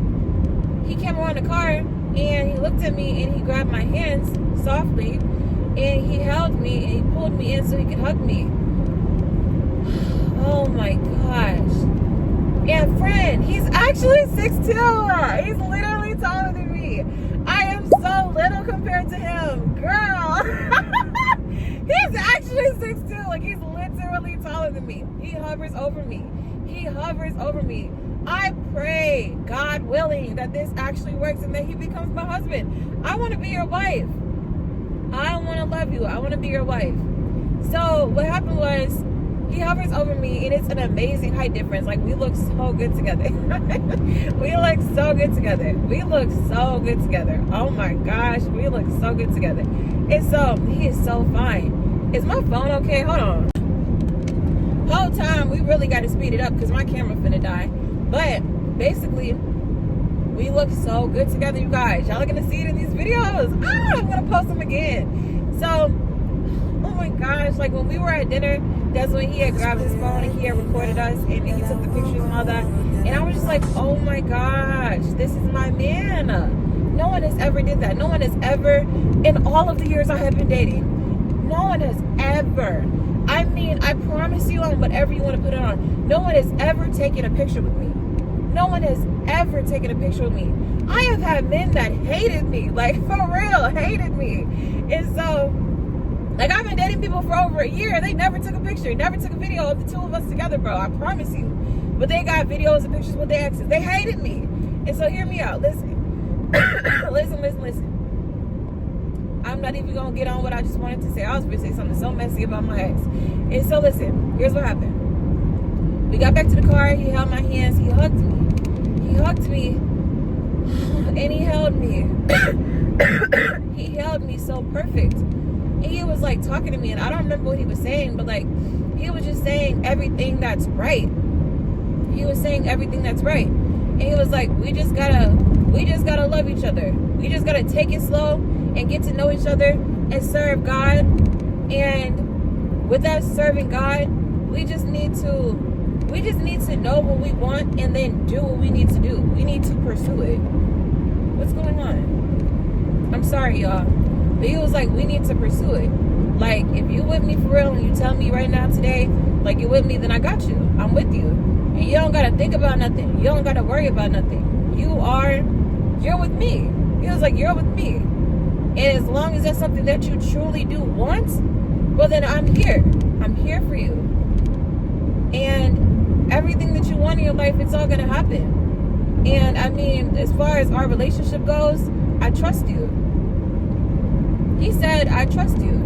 he came around the car and he looked at me and he grabbed my hands softly and he held me and he pulled me in so he could hug me. Oh my gosh. And friend, he's actually 6'2". He's literally taller than me. I am so little compared to him. Girl. He's actually 6'2". Like, he's literally taller than me. He hovers over me. He hovers over me. I pray, God willing, that this actually works and that he becomes my husband. I want to be your wife. I want to love you. I want to be your wife. So what happened was, he hovers over me and it's an amazing height difference. Like, we look so good together. We look so good together. We look so good together. Oh my gosh, we look so good together. And so, he is so fine. Is my phone okay? Hold on. Whole time, we really got to speed it up because my camera finna die. But basically, we look so good together, you guys. Y'all are gonna see it in these videos. I'm gonna post them again. So, oh my gosh, like when we were at dinner, that's when he had grabbed his phone and he had recorded us and he took the pictures and all that. And I was just like, oh my gosh, this is my man. No one has ever did that. No one has ever, in all of the years I have been dating, no one has ever, I mean, I promise you on whatever you want to put it on, no one has ever taken a picture with me. No one has ever taken a picture with me. I have had men that hated me, like for real, hated me. And so, like, I've been dating people for over a year. They never took a picture, never took a video of the two of us together, bro. I promise you. But they got videos and pictures with their exes. They hated me. And so hear me out. Listen. listen. I'm not even going to get on what I just wanted to say. I was going to say something so messy about my ex. And so listen, here's what happened. We got back to the car. He held my hands. He hugged me. He hugged me. And he held me. He held me so perfect. And he was like talking to me, and I don't remember what he was saying, but like he was just saying everything that's right. He was saying everything that's right. And he was like, we just gotta love each other. We just gotta take it slow and get to know each other and serve God. And with that serving God, we just need to know what we want and then do what we need to do. We need to pursue it. What's going on? I'm sorry, y'all. But he was like, we need to pursue it. Like, if you with me for real and you tell me right now today, like you're with me, then I got you. I'm with you. And you don't got to think about nothing. You don't got to worry about nothing. You're with me. He was like, you're with me. And as long as that's something that you truly do want, well, then I'm here. I'm here for you. And everything that you want in your life, it's all going to happen. And I mean, as far as our relationship goes, I trust you. He said, I trust you.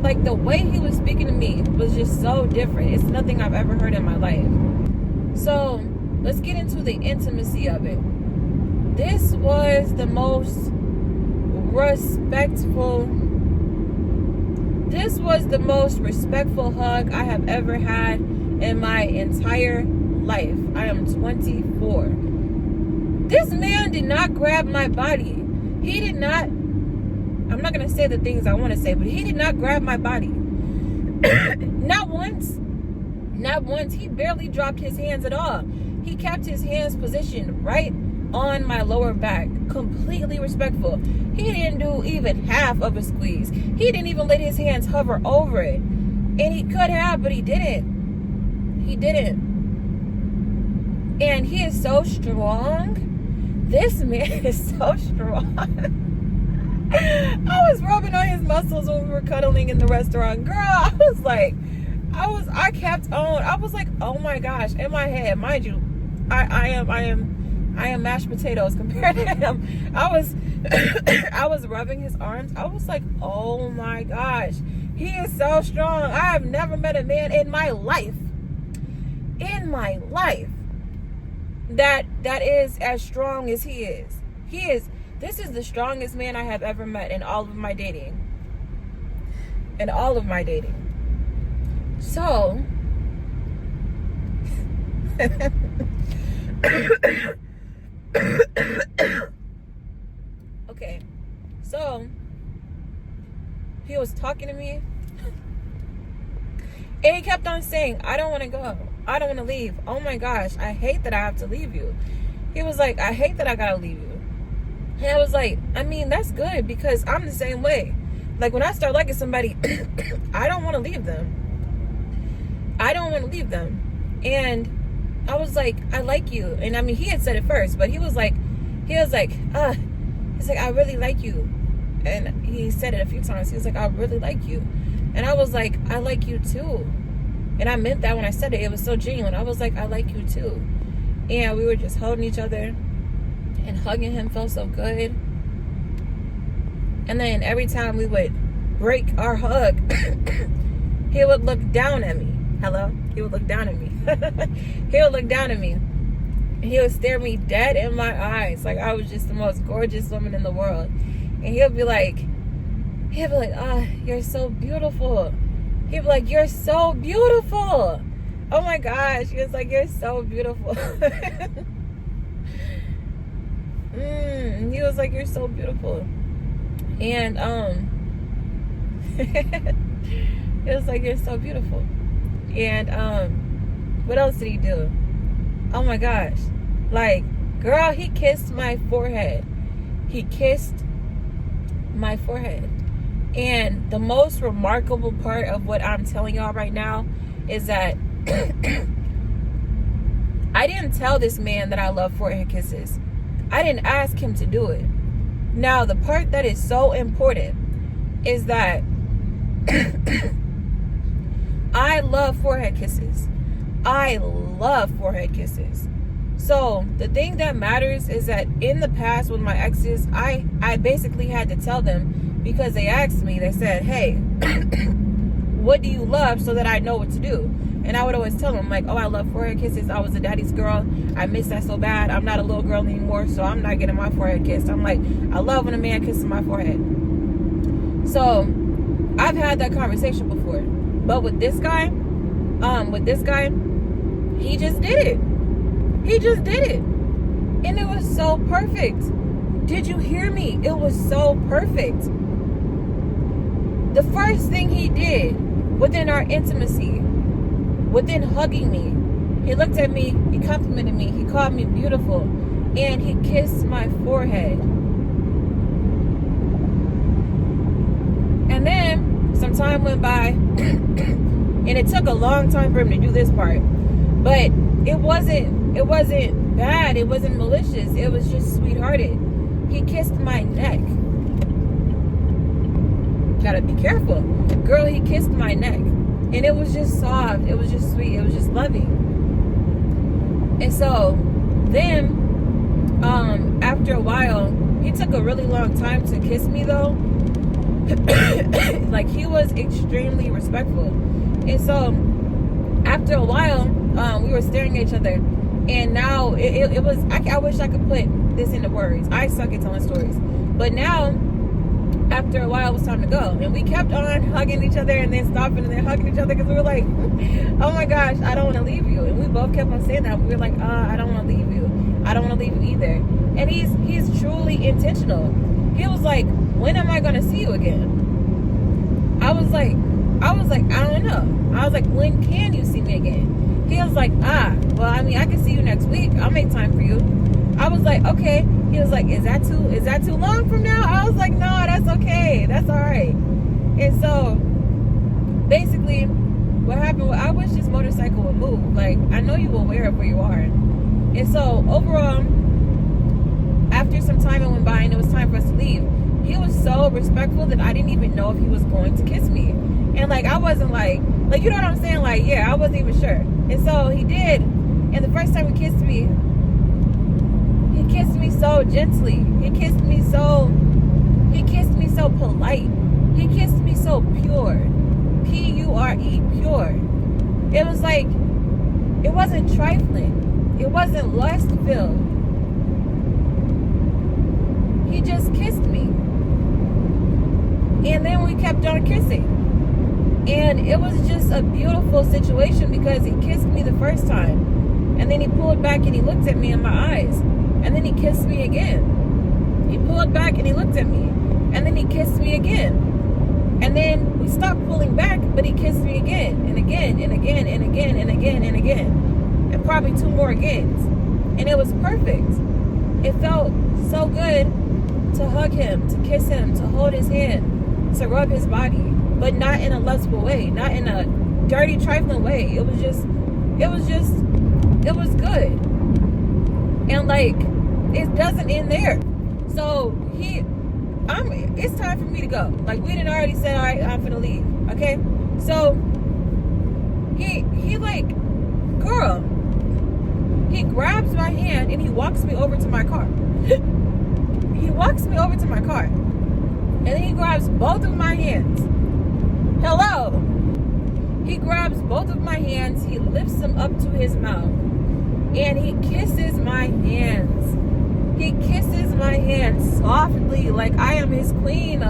Like, the way he was speaking to me was just so different. It's nothing I've ever heard in my life. So, let's get into the intimacy of it. This was the most respectful hug I have ever had in my entire life. I am 24. This man did not grab my body. He did not, I'm not going to say the things I want to say, but he did not grab my body. Not once. Not once. He barely dropped his hands at all. He kept his hands positioned right on my lower back. Completely respectful. He didn't do even half of a squeeze. He didn't even let his hands hover over it. And he could have, but he didn't. He didn't. And he is so strong. This man is so strong. I was rubbing on his muscles when we were cuddling in the restaurant. Girl, I was like, oh my gosh. In my head, mind you, I am mashed potatoes compared to him. I was rubbing his arms. I was like, oh my gosh. He is so strong. I have never met a man in my life that is as strong as he is. This is the strongest man I have ever met in all of my dating. So, Okay, so he was talking to me, and he kept on saying, I don't want to go. I don't want to leave. Oh my gosh, I hate that I have to leave you. He was like, I hate that I gotta leave you. And I was like, I mean, that's good, because I'm the same way. Like, when I start liking somebody, I don't want to leave them. I don't want to leave them. And I was like, I like you. And I mean, he had said it first, but he was like, he's like, I really like you. And he said it a few times. He was like, I really like you. And I was like, I like you too. And I meant that when I said it. It was so genuine. I was like, I like you too. And we were just holding each other, and hugging him felt so good. And then every time we would break our hug, he would look down at me. Hello? He would look down at me. He would look down at me. And he would stare me dead in my eyes, like I was just the most gorgeous woman in the world. And he'll be like, you're so beautiful. He'd be like, you're so beautiful. Oh my gosh. He was like, you're so beautiful. He was like, you're so beautiful. And it was like, you're so beautiful. And what else did he do? Oh my gosh. Like, girl, he kissed my forehead. He kissed my forehead. And the most remarkable part of what I'm telling y'all right now is that I didn't tell this man that I love forehead kisses. I didn't ask him to do it. Now, the part that is so important is that I love forehead kisses. I love forehead kisses. So the thing that matters is that in the past with my exes, I basically had to tell them, because they asked me, they said, hey, what do you love, so that I know what to do. And I would always tell them, like, oh, I love forehead kisses. I was a daddy's girl. I miss that so bad. I'm not a little girl anymore, so I'm not getting my forehead kissed. I'm like, I love when a man kisses my forehead. So I've had that conversation before. But with this guy, he just did it. He just did it. And it was so perfect. Did you hear me? It was so perfect. The first thing he did within our intimacy, within hugging me, he looked at me, he complimented me, he called me beautiful, and he kissed my forehead. And then some time went by, and it took a long time for him to do this part, but it wasn't bad, it wasn't malicious, it was just sweethearted. He kissed my neck. Gotta be careful. Girl, he kissed my neck. And it was just soft. It was just sweet. It was just loving. And so then, after a while, he took a really long time to kiss me though. Like, he was extremely respectful. And so after a while, we were staring at each other. And now it was, I wish I could put this into words. I suck at telling stories. But now, after a while, it was time to go. And we kept on hugging each other, and then stopping, and then hugging each other, because we were like, oh my gosh, I don't want to leave you. And we both kept on saying that. We were like, I don't want to leave you. I don't want to leave you either. And he's truly intentional. He was like, when am I going to see you again? I was like, I don't know. I was like, when can you see me again? He was like, well, I mean, I can see you next week. I'll make time for you. I was like, okay. He was like, is that too long from now? I was like, no, that's okay. That's all right. And so basically what happened was, I wish this motorcycle would move. Like, I know you were aware of where you are. And so overall, after some time it went by and it was time for us to leave, he was so respectful that I didn't even know if he was going to kiss me. And like, I wasn't like, you know what I'm saying? Like, yeah, I wasn't even sure. And so he did. And the first time he kissed me so gently. He kissed me so polite. He kissed me so pure. P-U-R-E, pure. It was like, it wasn't trifling. It wasn't lust-filled. He just kissed me. And then we kept on kissing. And it was just a beautiful situation, because he kissed me the first time. And then he pulled back and he looked at me in my eyes. And then he kissed me again. He pulled back and he looked at me. And then he kissed me again. And then we stopped pulling back, but he kissed me again and again and again and again and again and again. And probably 2 more agains. And it was perfect. It felt so good to hug him, to kiss him, to hold his hand, to rub his body, but not in a lustful way, not in a dirty, trifling way. It was good. And like, it doesn't end there. So it's time for me to go. Like, we didn't already say, all right, I'm finna leave. Okay? So he like, girl, he grabs my hand and he walks me over to my car. He walks me over to my car. And then he grabs both of my hands. Hello. He grabs both of my hands. He lifts them up to his mouth. And he kisses my hands. He kisses my hands softly like I am his queen.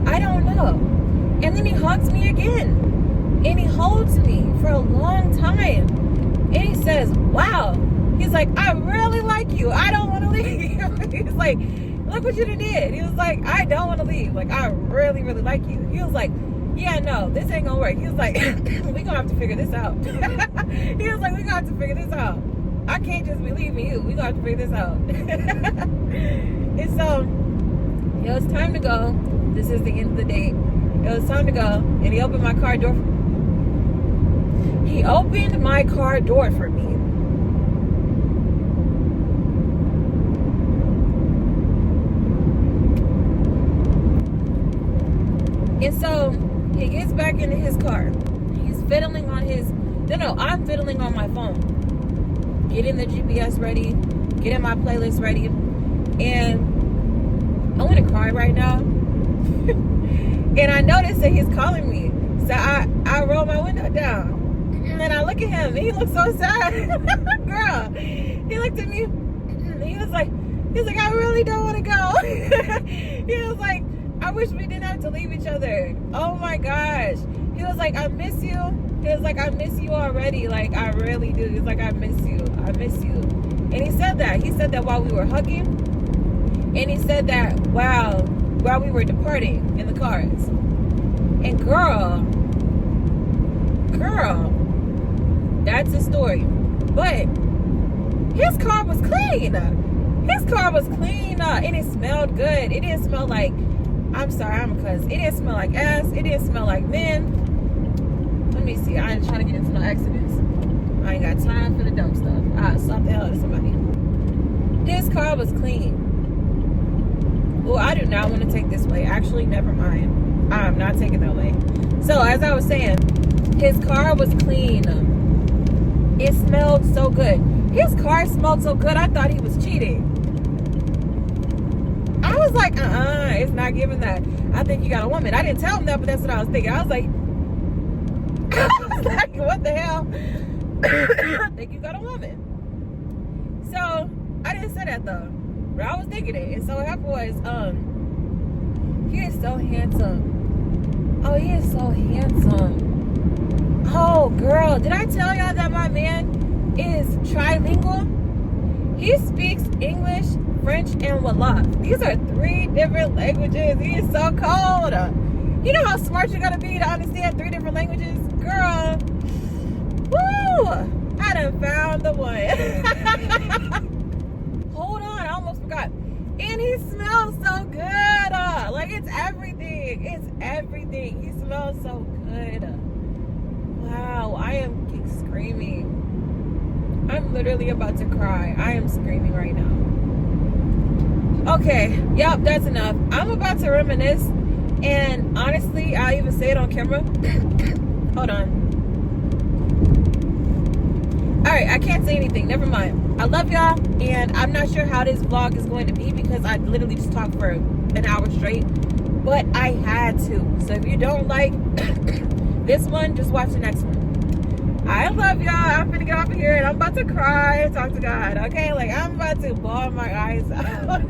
I don't know. And then he hugs me again. And he holds me for a long time. And he says, wow. He's like, I really like you. I don't want to leave. He's like, look what you did. He was like, I don't want to leave. Like, I really, really like you. He was like, yeah, no, this ain't gonna work. He was like, we gonna have to figure this out. He was like, we gonna have to figure this out. I can't just be leaving you. We gonna have to figure this out. And so, it was time to go. This is the end of the date. It was time to go. And he opened my car door. He opened my car door for me. And so he gets back into his car. He's fiddling on his... No, I'm fiddling on my phone. Getting the GPS ready. Getting my playlist ready. And I want to cry right now. And I noticed that he's calling me. So I roll my window down. And I look at him. And he looks so sad. Girl. He looked at me. And he was like, I really don't want to go. He was like, I wish we didn't have to leave each other. Oh my gosh. He was like, I miss you. He was like, I miss you already. Like, I really do. He was like, I miss you. I miss you. And he said that. He said that while we were hugging. And he said that while we were departing in the cars. And girl, that's a story. But his car was clean. His car was clean. And it smelled good. It didn't smell like... I'm sorry, I'm a cuss. It didn't smell like ass. It didn't smell like men. Let me see. I ain't trying to get into no accidents. I ain't got time for the dumb stuff. I'll slap the hell out of somebody. His car was clean. Well, I do not want to take this way. Actually, never mind. I'm not taking that way. So, as I was saying, his car was clean. It smelled so good. His car smelled so good, I thought he was cheating. I was like, it's not giving that. I think you got a woman. I didn't tell him that, but that's what I was thinking. I was like, what the hell? I think you got a woman. So, I didn't say that though. But I was thinking it. And so what happened was, he is so handsome. Oh, he is so handsome. Oh, girl, did I tell y'all that my man is trilingual? He speaks English, French, and Wolof. These are 3 different languages. He is so cold. You know how smart you gotta be to understand 3 different languages? Girl, woo! I done found the one. Hold on, I almost forgot. And he smells so good. Like, it's everything. It's everything. He smells so good. Wow, I am screaming. I'm literally about to cry. I am screaming right now. Okay, yep, that's enough. I'm about to reminisce. And honestly, I'll even say it on camera. Hold on. Alright, I can't say anything. Never mind. I love y'all. And I'm not sure how this vlog is going to be because I literally just talked for an hour straight. But I had to. So if you don't like this one, just watch the next one. I love y'all. I'm gonna get off of here and I'm about to cry and talk to God. Okay? Like, I'm about to bawl my eyes out.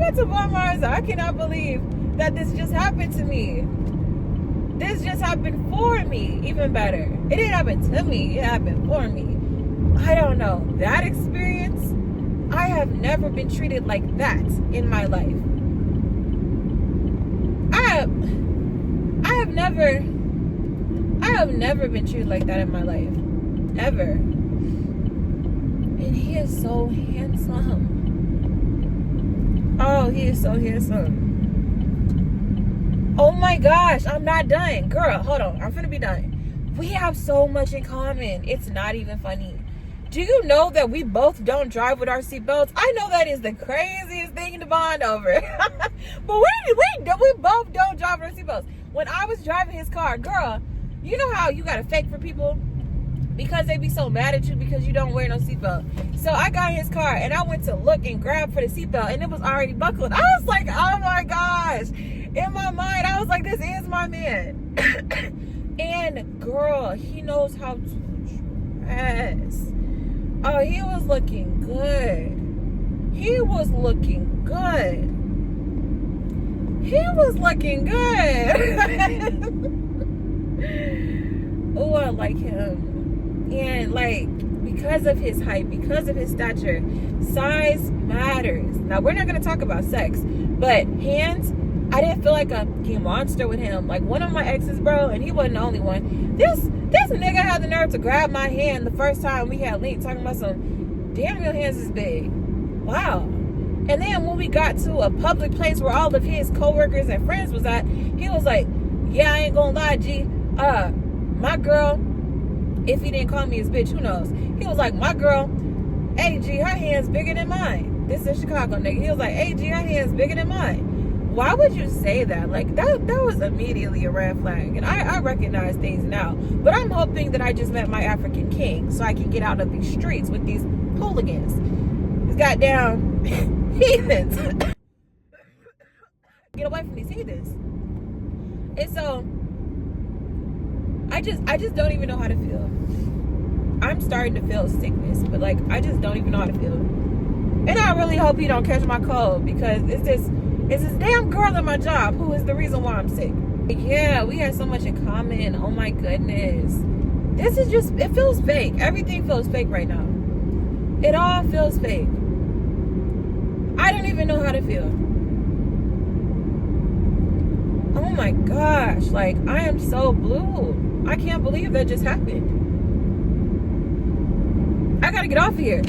about to blow my eyes out. I cannot believe that this just happened to me. This just happened for me. Even better. It didn't happen to me. It happened for me. I don't know. That experience, I have never been treated like that in my life. I have never been treated like that in my life. Ever. And he is so handsome. Oh, he is so handsome. Oh my gosh, I'm not done. Girl, hold on. I'm finna be done. We have so much in common. It's not even funny. Do you know that we both don't drive with our seatbelts? I know that is the craziest thing to bond over. But we both don't drive with our seatbelts. When I was driving his car, girl, you know how you gotta fake for people? Because they be so mad at you because you don't wear no seatbelt. So I got in his car and I went to look and grab for the seatbelt and it was already buckled. I was like, oh my gosh. In my mind, I was like, this is my man. And girl, he knows how to dress. Oh, he was looking good. He was looking good. He was looking good. Oh, I like him. And like, because of his height, because of his stature, size matters. Now, we're not going to talk about sex, but hands, I didn't feel like a monster with him. Like one of my exes, bro, and he wasn't the only one. This nigga had the nerve to grab my hand the first time we had linked, talking about some, damn, your hands is big. Wow. And then when we got to a public place where all of his coworkers and friends was at, he was like, yeah, I ain't gonna lie, G. My girl, if he didn't call me his bitch, who knows? He was like, my girl, hey, G, her hand's bigger than mine. This is Chicago, nigga. He was like, hey, G, her hand's bigger than mine. Why would you say that? Like, that was immediately a red flag. And I recognize things now. But I'm hoping that I just met my African king so I can get out of these streets with these hooligans. These goddamn heathens. Get away from these heathens. And so, I just don't even know how to feel. I'm starting to feel sickness. But, like, I just don't even know how to feel. And I really hope he don't catch my cold. Because it's this damn girl at my job who is the reason why I'm sick. Yeah, we have so much in common. Oh my goodness. This is just, it feels fake. Everything feels fake right now. It all feels fake. I don't even know how to feel. Oh my gosh. Like, I am so blue. I can't believe that just happened. I gotta get off of here.